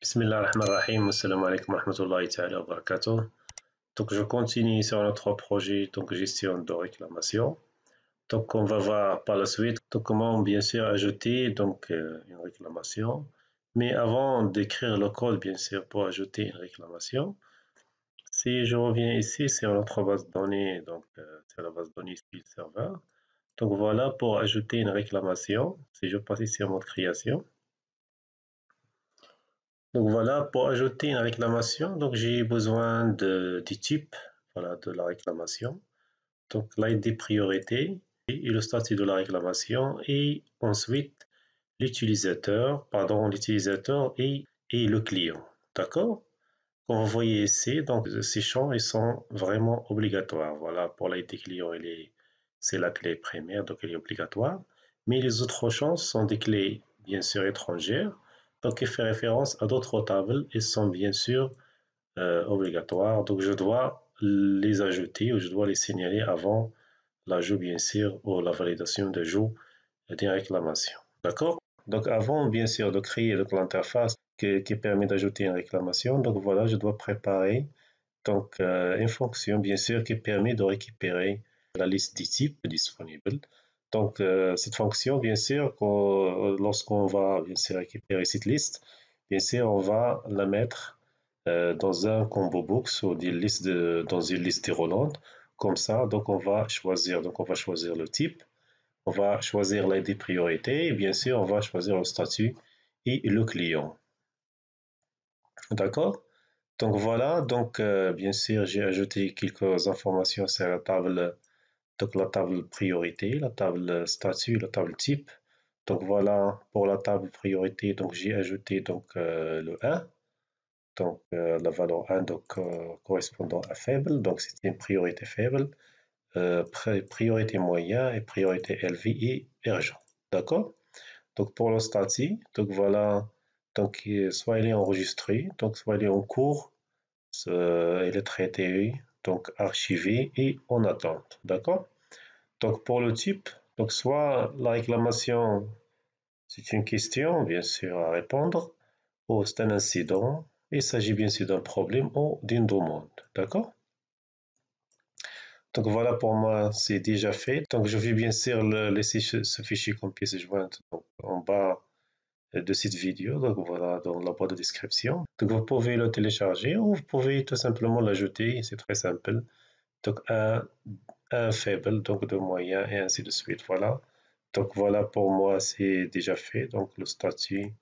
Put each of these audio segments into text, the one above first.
Bismillah ar-Rahman ar-Rahim, assalamu alaikum wa rahmatullahi ta'ala wa barakatuh. Donc, je continue sur notre projet donc gestion de réclamation. Donc, on va voir par la suite donc, comment bien sûr ajouter donc une réclamation. Mais avant d'écrire le code bien sûr pour ajouter une réclamation, si je reviens ici sur notre base de données, donc c'est la base de données SQL Server. Donc voilà pour ajouter une réclamation. Si je passe ici en mode création. Donc voilà, pour ajouter une réclamation, donc j'ai besoin du type voilà, de la réclamation. Donc l'ID priorité et le statut de la réclamation et ensuite l'utilisateur et le client. D'accord? Comme vous voyez ici, donc ces champs ils sont vraiment obligatoires. Voilà, pour l'ID client, c'est la clé première, donc elle est obligatoire. Mais les autres champs sont des clés bien sûr étrangères, donc qui fait référence à d'autres tables et sont bien sûr obligatoires. Donc je dois les ajouter ou je dois les signaler avant l'ajout bien sûr ou la validation d'ajout des réclamations. D'accord? Donc avant bien sûr de créer l'interface qui permet d'ajouter une réclamation, donc voilà, je dois préparer donc une fonction bien sûr qui permet de récupérer la liste des types disponibles. Donc cette fonction bien sûr, lorsqu'on va bien sûr récupérer cette liste, bien sûr on va la mettre dans un combo box ou dans une liste déroulante. Comme ça, donc on va choisir le type, on va choisir l'ID priorité et bien sûr on va choisir le statut et le client. D'accord? Donc voilà, donc bien sûr j'ai ajouté quelques informations sur la table, donc la table priorité, la table statut, la table type. Donc voilà pour la table priorité, donc j'ai ajouté donc le 1, donc la valeur 1 donc correspondant à faible, donc c'est une priorité faible, priorité moyen et priorité élevée et urgent. D'accord? Donc pour le statut, donc voilà, donc soit il est enregistré, donc soit il est en cours, il est traité, donc archivé et en attente. D'accord? Donc pour le type, donc soit la réclamation, c'est une question, bien sûr, à répondre, ou c'est un incident, il s'agit bien sûr d'un problème ou d'une demande. D'accord? Donc voilà, pour moi, c'est déjà fait. Donc je vais bien sûr laisser ce fichier comme pièce jointe en bas de cette vidéo, donc voilà, dans la boîte de description. Donc vous pouvez le télécharger ou vous pouvez tout simplement l'ajouter, c'est très simple. Donc un faible, donc de moyen et ainsi de suite, voilà. Donc voilà, pour moi, c'est déjà fait. Donc le statut,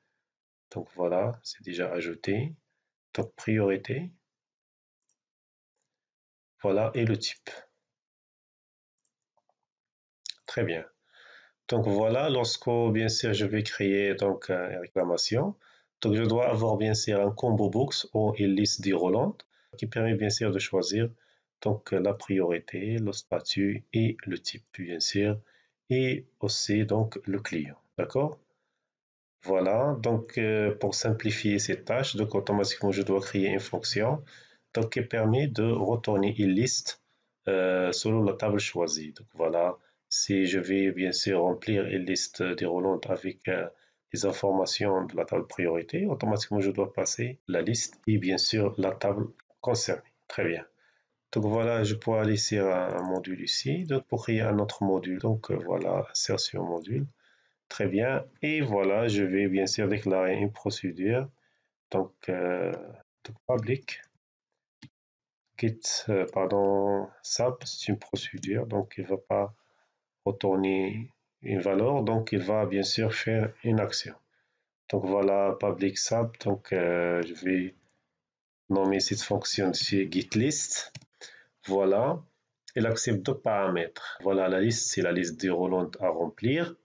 donc voilà, c'est déjà ajouté. Donc priorité, voilà, et le type. Très bien. Donc voilà, lorsque bien sûr je vais créer donc une réclamation, donc je dois avoir bien sûr un combo box ou une liste déroulante qui permet bien sûr de choisir donc la priorité, le statut et le type bien sûr, et aussi donc le client. D'accord? Voilà, donc pour simplifier cette tâche, donc automatiquement je dois créer une fonction donc, qui permet de retourner une liste selon la table choisie. Donc voilà, si je vais bien sûr remplir une liste déroulante avec les informations de la table priorité, automatiquement je dois passer la liste et bien sûr la table concernée. Très bien. Donc voilà, je peux aller sur un module ici, donc pour créer un autre module. Donc voilà, insertion module. Très bien. Et voilà, je vais bien sûr déclarer une procédure. Donc, public get, pardon, sub, c'est une procédure. Donc, il ne va pas retourner une valeur. Donc, il va bien sûr faire une action. Donc, voilà, public sub. Donc, je vais nommer cette fonction ici getList. Voilà. Il accepte deux paramètres. Voilà, la liste, c'est la liste déroulante à remplir.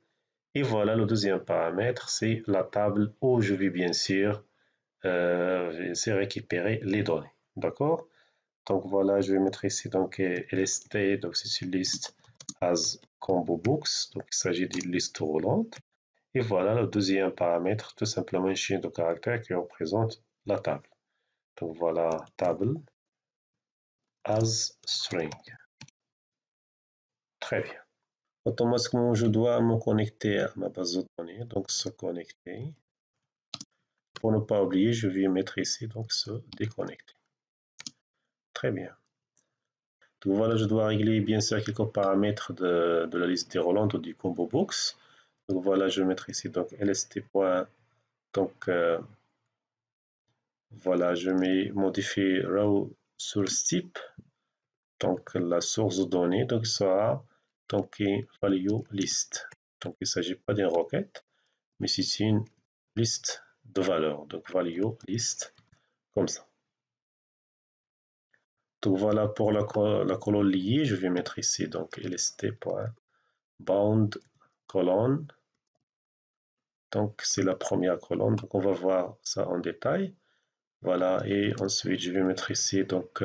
Et voilà, le deuxième paramètre, c'est la table où je vais bien sûr récupérer les données. D'accord? Donc voilà, je vais mettre ici donc lst, donc c'est une liste as combo books, donc il s'agit d'une liste roulante. Et voilà le deuxième paramètre, tout simplement une chaîne de caractères qui représente la table. Donc voilà, table as string. Très bien. Automatiquement, je dois me connecter à ma base de données, donc se connecter. pour ne pas oublier, je vais mettre ici donc ce déconnecter. Très bien. Donc voilà, je dois régler bien sûr quelques paramètres de la liste déroulante ou du combo box. Donc voilà, je vais mettre ici donc lst. Donc voilà, je vais modifier raw source type. Donc la source de données donc sera donc value list. Donc il ne s'agit pas d'une requête, mais c'est une liste de valeurs. Donc value list comme ça. Donc voilà pour la colonne liée, je vais mettre ici donc lst.bound colonne. Donc c'est la première colonne, donc on va voir ça en détail. Voilà, et ensuite je vais mettre ici donc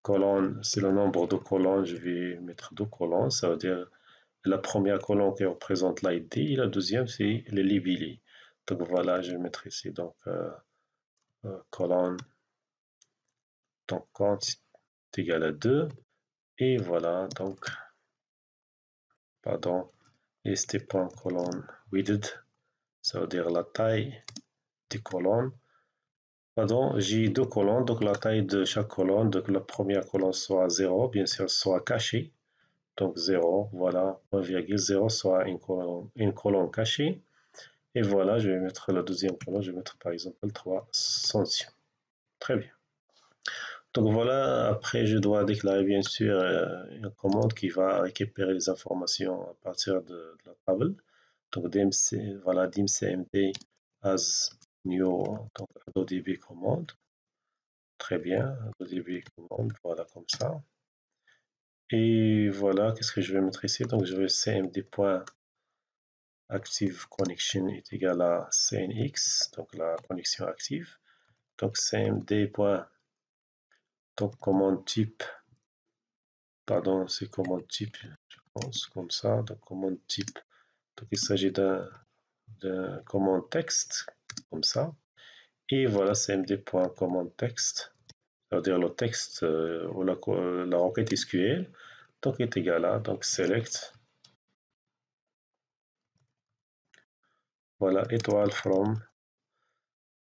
colonne, c'est le nombre de colonnes, je vais mettre 2 colonnes, ça veut dire la première colonne qui représente l'ID et la deuxième c'est le libellé. Donc voilà, je vais mettre ici donc colonne, donc count est égal à 2 et voilà donc pardon, st.colonne width, ça veut dire la taille des colonnes. Pardon, j'ai 2 colonnes, donc la taille de chaque colonne, donc la première colonne soit 0, bien sûr soit cachée, donc 0, voilà, 1,0 soit une colonne cachée, et voilà, je vais mettre la deuxième colonne, je vais mettre par exemple 3 centimes. Très bien. Donc voilà, après je dois déclarer bien sûr une commande qui va récupérer les informations à partir de la table. Donc DMC, voilà, dimcmd as new, donc ADODB commande. Très bien, ADODB commande, voilà comme ça. Et voilà, qu'est-ce que je vais mettre ici? Donc je vais cmd.active connection est égal à cnx, donc la connexion active. Donc cmd. Donc commande type, pardon, c'est commande type, je pense, comme ça. Donc commande type, donc il s'agit d'un commande texte, comme ça. Et voilà, cmd.commande texte, c'est-à-dire le texte ou la requête SQL, donc est égal à donc select, voilà, étoile from,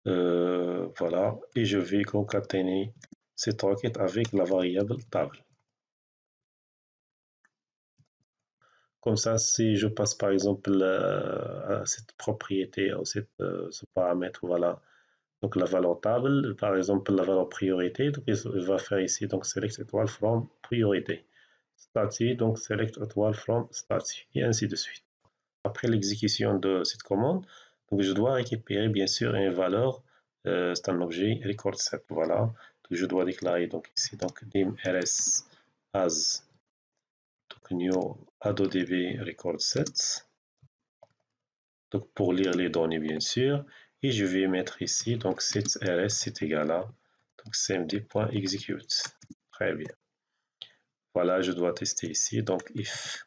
voilà, et je vais concaténer cette requête avec la variable table. Comme ça, si je passe par exemple à cette propriété, à ce paramètre, voilà, donc la valeur table, par exemple la valeur priorité, donc il va faire ici donc select étoile from priorité. Stati, donc select étoile from stati, et ainsi de suite. Après l'exécution de cette commande, donc je dois récupérer bien sûr une valeur, c'est un objet record set, voilà. Donc je dois déclarer donc ici donc dim rs as donc new ADODB record set, donc pour lire les données bien sûr, et je vais mettre ici donc set rs c'est égal à donc cmd.execute. Très bien. Voilà, je dois tester ici donc if,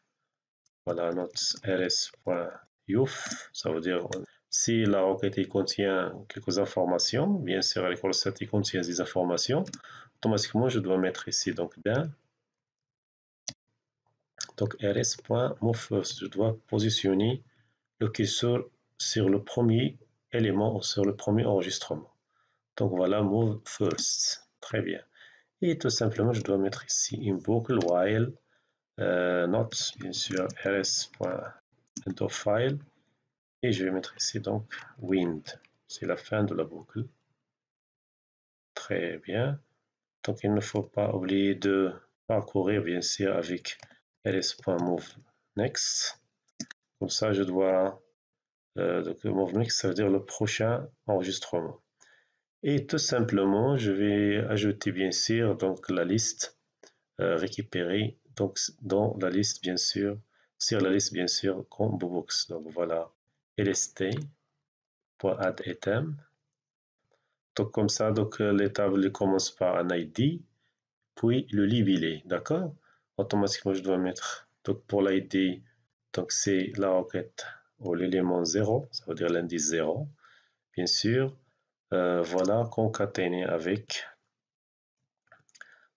voilà, notre rs.uf, ça veut dire si la requête contient quelques informations, bien sûr la recette contient des informations, automatiquement je dois mettre ici donc d'un, donc rs.moveFirst, je dois positionner le curseur sur le premier élément ou sur le premier enregistrement. Donc voilà, move first. Très bien. Et tout simplement, je dois mettre ici une boucle while not, bien sûr, rs.endOfFile. Et je vais mettre ici donc wind. C'est la fin de la boucle. Très bien. Donc il ne faut pas oublier de parcourir, bien sûr, avec rs.moveNext. Comme ça, je dois donc moveNext, ça veut dire le prochain enregistrement. Et tout simplement, je vais ajouter bien sûr donc la liste récupérée donc dans la liste bien sûr, sur la liste bien sûr combo box. Donc voilà, lst.addItem. Donc comme ça, donc les tables commencent par un ID, puis le libellé, d'accord? Automatiquement, je dois mettre donc pour l'ID, donc c'est la requête ou l'élément 0, ça veut dire l'indice 0, bien sûr. Voilà, concaténé avec.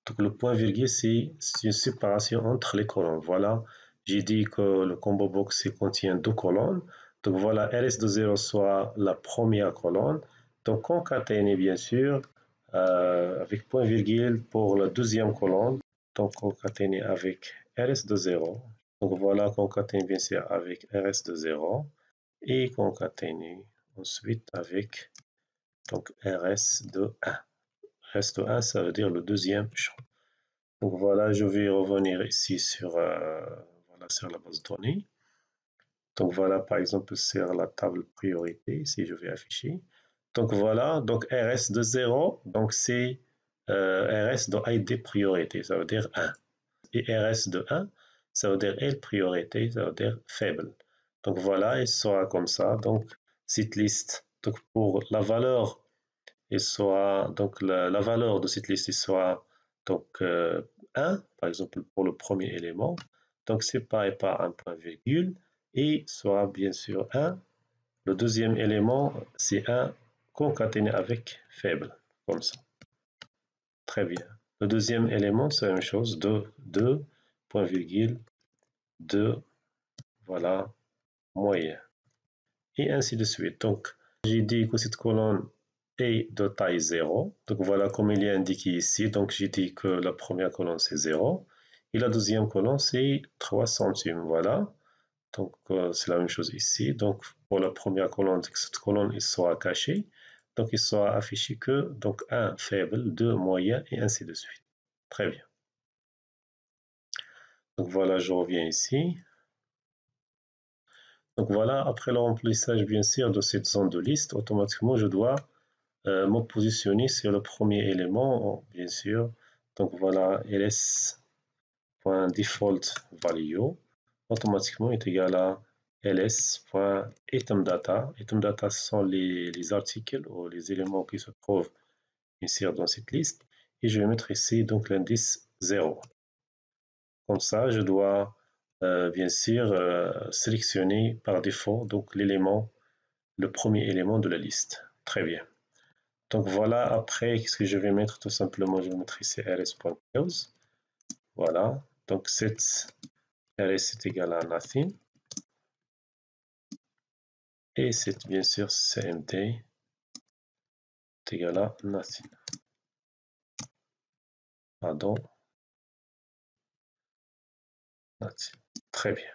Donc le point virgule, c'est une séparation entre les colonnes. Voilà, j'ai dit que le combo box contient 2 colonnes. Donc voilà, ls de 0 soit la première colonne. Donc concaténer bien sûr avec point virgule pour la deuxième colonne. Donc concaténer avec rs de 0. Donc voilà, concaténer bien sûr avec rs de 0 et concaténer ensuite avec donc rs de 1. Rs de 1, ça veut dire le deuxième champ. Donc voilà, je vais revenir ici sur, voilà, sur la base de données. Donc voilà, par exemple, sur la table priorité, si je vais afficher. Donc voilà, donc RS de 0, donc c'est RS de ID priorité, ça veut dire 1. Et RS de 1, ça veut dire L priorité, ça veut dire faible. Donc voilà, il sera comme ça. Donc cette liste, donc pour la valeur, il sera, donc la valeur de cette liste, il sera donc 1, par exemple pour le premier élément. Donc séparé par un point virgule et sera bien sûr 1. Le deuxième élément, c'est 1 concaténé avec faible, comme ça. Très bien. Le deuxième élément, c'est la même chose, 2, point virgule, 2, voilà, moyen. Et ainsi de suite. Donc, j'ai dit que cette colonne est de taille 0. Donc voilà, comme il est indiqué ici, donc j'ai dit que la première colonne c'est 0. Et la deuxième colonne c'est 3 centimes. Voilà. Donc c'est la même chose ici. Donc pour la première colonne, cette colonne il sera cachée. Donc il sera affiché que donc 1 faible, 2 moyen et ainsi de suite. Très bien. Donc voilà, je reviens ici. Donc voilà, après le remplissage bien sûr de cette zone de liste, automatiquement je dois me positionner sur le premier élément, bien sûr. Donc voilà, ls.default value automatiquement est égal à ls.itemData. ItemData, ce sont les articles ou les éléments qui se trouvent ici dans cette liste. Et je vais mettre ici donc l'indice 0. Comme ça, je dois bien sûr sélectionner par défaut donc l'élément, le premier élément de la liste. Très bien. Donc voilà, après, qu'est-ce que je vais mettre? Tout simplement, je vais mettre ici rs.close. Voilà, donc cette rs est égal à nothing. Et c'est bien sûr cmd est égal à nothing. Pardon. Nothing. Très bien.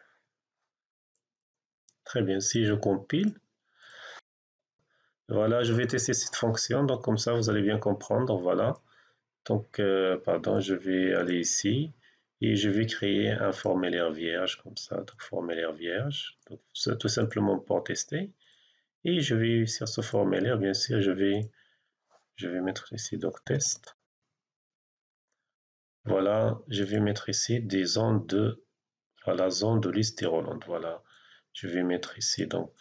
Très bien, si je compile, voilà, je vais tester cette fonction, donc comme ça vous allez bien comprendre, voilà. Donc, pardon, je vais aller ici et je vais créer un formulaire vierge comme ça, donc formulaire vierge, donc c'est tout simplement pour tester. Et je vais sur ce formulaire, bien sûr, je vais mettre ici donc test. Voilà, je vais mettre ici des zones de, voilà, zone de liste déroulante. Voilà, je vais mettre ici donc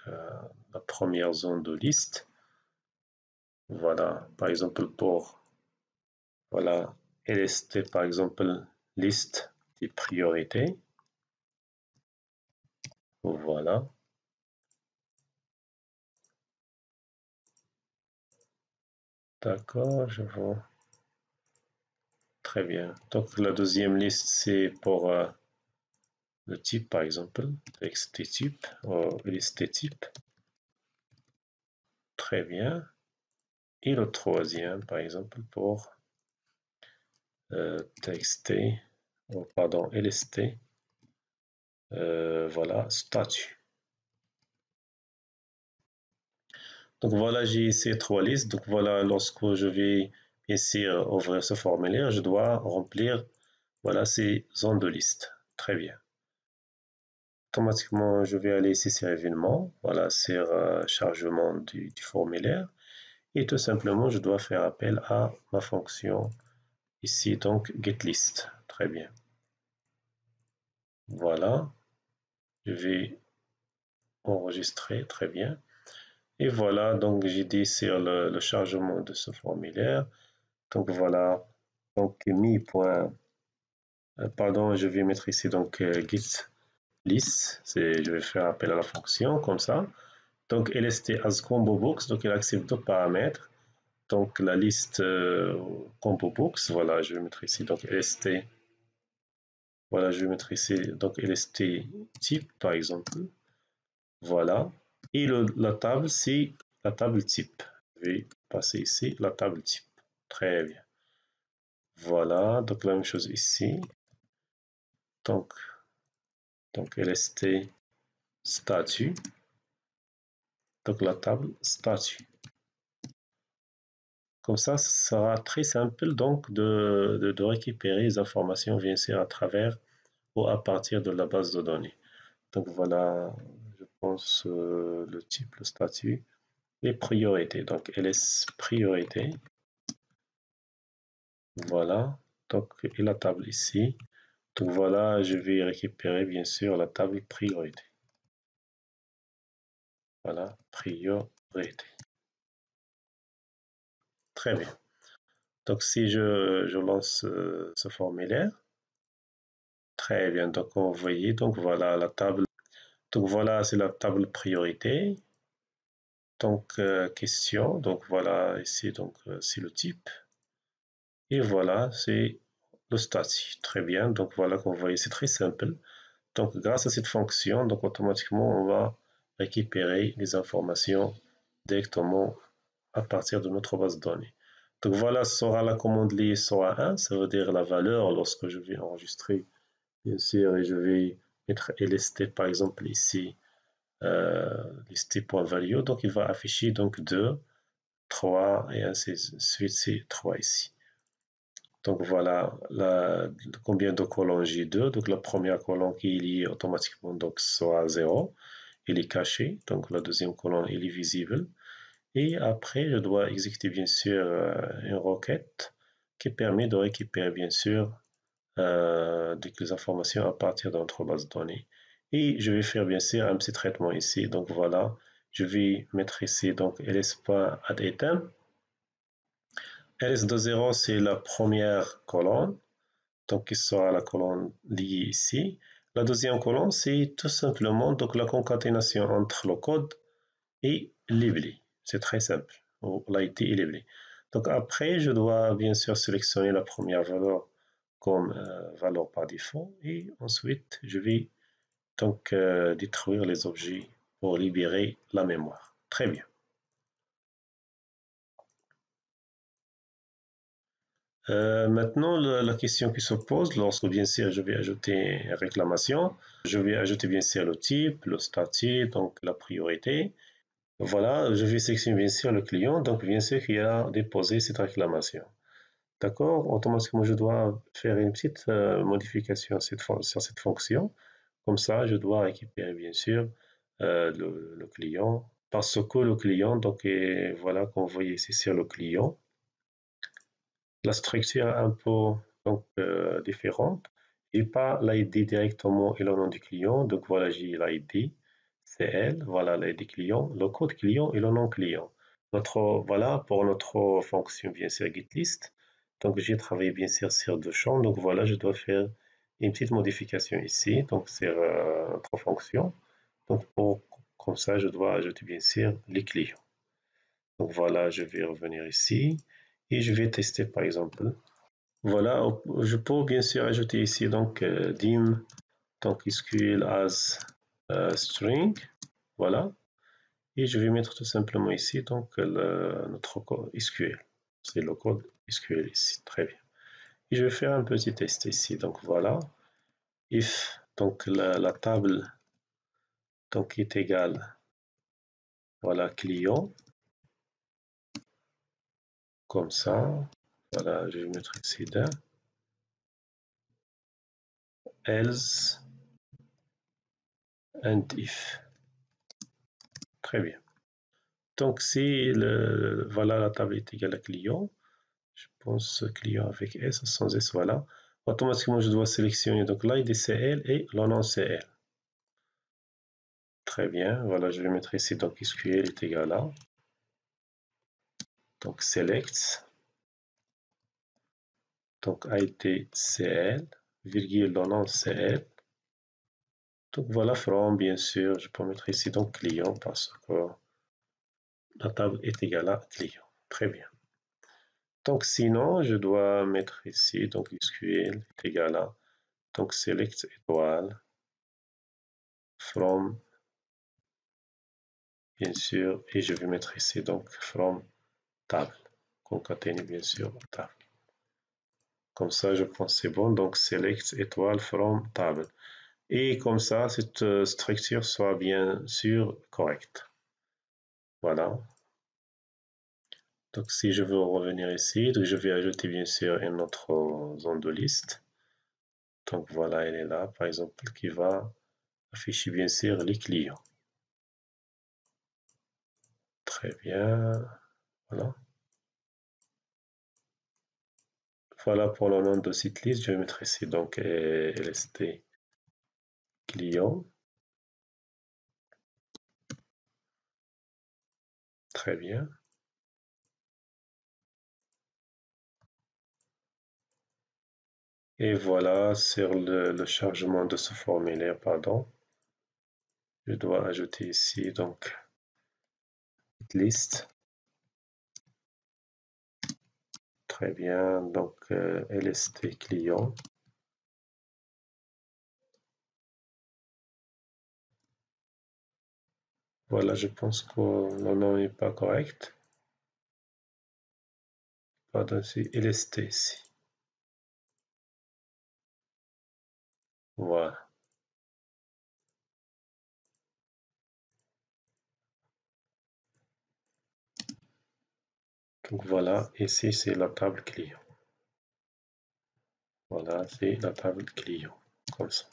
la première zone de liste. Voilà, par exemple pour, voilà, LST par exemple, liste des priorités. Voilà. D'accord, je vois. Très bien. Donc la deuxième liste, c'est pour le type, par exemple, txt type, list type. Très bien. Et le troisième, par exemple, pour txt, pardon, lst, voilà, statut. Donc voilà, j'ai ces trois listes. Donc voilà, lorsque je vais ici ouvrir ce formulaire, je dois remplir voilà, ces zones de liste. Très bien. Automatiquement, je vais aller ici sur événements, voilà, sur chargement du formulaire. Et tout simplement, je dois faire appel à ma fonction ici, donc getList. Très bien. Voilà, je vais enregistrer, très bien. Et voilà, donc j'ai dit sur le chargement de ce formulaire. Donc voilà, donc pardon, je vais mettre ici donc getList. Je vais faire appel à la fonction comme ça. Donc lst as combo box, donc il accepte deux paramètres. Donc la liste combo box, voilà, je vais mettre ici donc lst. Voilà, je vais mettre ici donc lst type par exemple. Voilà. Et la table, c'est la table type. Je vais passer ici la table type. Très bien. Voilà, donc la même chose ici. Donc LST statut. Donc la table statut. Comme ça, ce sera très simple donc de récupérer les informations bien sûr à travers ou à partir de la base de données. Donc voilà, je pense le type, le statut, les priorités. Donc ls priorité. Voilà. Donc et la table ici. Donc voilà, je vais récupérer bien sûr la table priorité. Voilà, priorité. Très bien. Donc si je lance ce formulaire, très bien. Donc on voyait, donc voilà la table. Donc voilà, c'est la table priorité. Donc question. Donc voilà ici, donc c'est le type. Et voilà, c'est le statut. Très bien. Donc voilà, comme vous voyez, c'est très simple. Donc grâce à cette fonction, donc automatiquement, on va récupérer les informations directement à partir de notre base de données. Donc voilà, ce sera la commande liée sera 1, ça veut dire la valeur lorsque je vais enregistrer, bien sûr, et je vais mettre lst par exemple ici, list.value, donc il va afficher donc 2, 3 et ainsi de suite, c'est 3 ici. Donc voilà combien de colonnes j'ai 2. Donc la première colonne qui est liée automatiquement donc soit 0, il est caché. Donc la deuxième colonne il est visible. Et après je dois exécuter bien sûr une requête qui permet de récupérer bien sûr des informations à partir de notre base de données. Et je vais faire bien sûr un petit traitement ici. Donc voilà, je vais mettre ici donc ls.addItem. ls20 c'est la première colonne. Donc qui sera la colonne liée ici. La deuxième colonne, c'est tout simplement donc la concaténation entre le code et l'ibli. C'est très simple, l'IT et l'ibli. Donc après, je dois bien sûr sélectionner la première valeur comme valeur par défaut et ensuite je vais donc détruire les objets pour libérer la mémoire. Très bien. Maintenant, la question qui se pose, lorsque bien sûr je vais ajouter une réclamation, je vais ajouter bien sûr le type, le statut, donc la priorité. Voilà, je vais sélectionner bien sûr le client, donc bien sûr qui a déposé cette réclamation. D'accord? Automatiquement, je dois faire une petite modification sur cette fonction. Comme ça, je dois récupérer bien sûr le client, parce que le client, donc voilà qu'on voit ici sur le client, la structure est un peu donc, différente. Et pas l'ID directement et le nom du client. Donc voilà, j'ai l'ID, CL, voilà l'ID client, le code client et le nom client. Voilà pour notre fonction bien sûr GetList. Donc j'ai travaillé bien sûr sur deux champs. Donc voilà, je dois faire une petite modification ici, donc sur notre fonction. Donc comme ça, je dois ajouter bien sûr les clients. Donc voilà, je vais revenir ici et je vais tester par exemple. Voilà, je peux bien sûr ajouter ici donc dim donc SQL as string, voilà, et je vais mettre tout simplement ici donc notre code SQL, c'est le code SQL ici, très bien. Et je vais faire un petit test ici, donc voilà, if donc la table donc est égale, voilà client, comme ça, voilà, je vais mettre ici d'un, else and if, très bien. Donc si voilà la table est égale à client, je pense client avec S sans S, voilà. Automatiquement, je dois sélectionner donc l'ID CL et le nom CL. Très bien, voilà, je vais mettre ici donc SQL est égal à donc select donc ID CL virgule le nom CL. Donc voilà from bien sûr, je peux mettre ici donc client parce que la table est égale à client. Très bien. Donc sinon, je dois mettre ici donc SQL est égal à donc select étoile from bien sûr, et je vais mettre ici donc from table, concaténer bien sûr table. Comme ça, je pense que c'est bon, donc select étoile from table. Et comme ça, cette structure soit bien sûr correcte. Voilà. Donc si je veux revenir ici, donc je vais ajouter bien sûr une autre zone de liste. Donc voilà, elle est là, par exemple, qui va afficher bien sûr les clients. Très bien, voilà. Voilà pour le nom de cette liste, je vais mettre ici donc LST client. Très bien. Et voilà, sur le chargement de ce formulaire, pardon, je dois ajouter ici donc cette liste. Très bien, donc LST client. Voilà, je pense que le nom n'est pas correct. Pardon, c'est LST ici. Voilà. Donc voilà, ici c'est la table client. Voilà, c'est la table client, comme ça.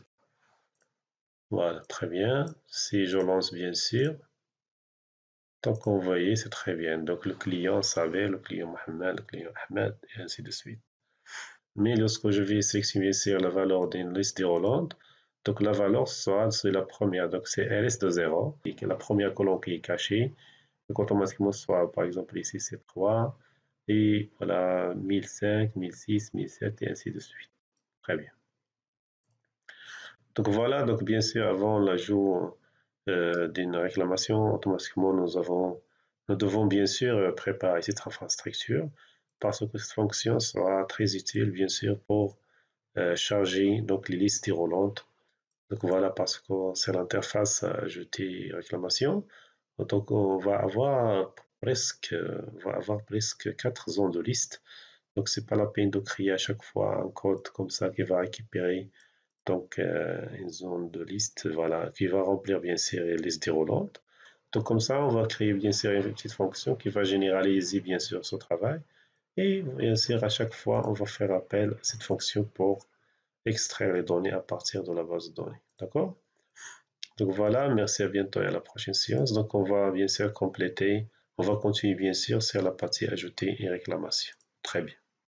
Voilà, très bien. Si je lance bien sûr, donc vous voyez, c'est très bien. Donc le client savait, le client Mohamed, le client Ahmed, et ainsi de suite. Mais lorsque je vais sélectionner sur la valeur d'une liste déroulante, donc la valeur soit c'est la première, donc c'est LS de 0, et que la première colonne qui est cachée, donc automatiquement soit par exemple ici c'est 3, et voilà 1005, 1006, 1007 et ainsi de suite. Très bien. Donc voilà, donc bien sûr avant l'ajout d'une réclamation, automatiquement nous devons bien sûr préparer cette infrastructure parce que cette fonction sera très utile bien sûr pour charger donc les listes déroulantes. Donc voilà, parce que c'est l'interface à ajouter réclamation. Donc on va avoir presque 4 zones de liste. Donc c'est pas la peine de créer à chaque fois un code comme ça qui va récupérer donc une zone de liste, voilà, qui va remplir bien sûr les listes déroulantes. Donc comme ça, on va créer bien sûr une petite fonction qui va généraliser bien sûr ce travail. Et bien sûr, à chaque fois, on va faire appel à cette fonction pour extraire les données à partir de la base de données. D'accord? Donc voilà, merci, à bientôt et à la prochaine séance. Donc on va bien sûr compléter, on va continuer bien sûr sur la partie ajoutée et réclamation. Très bien.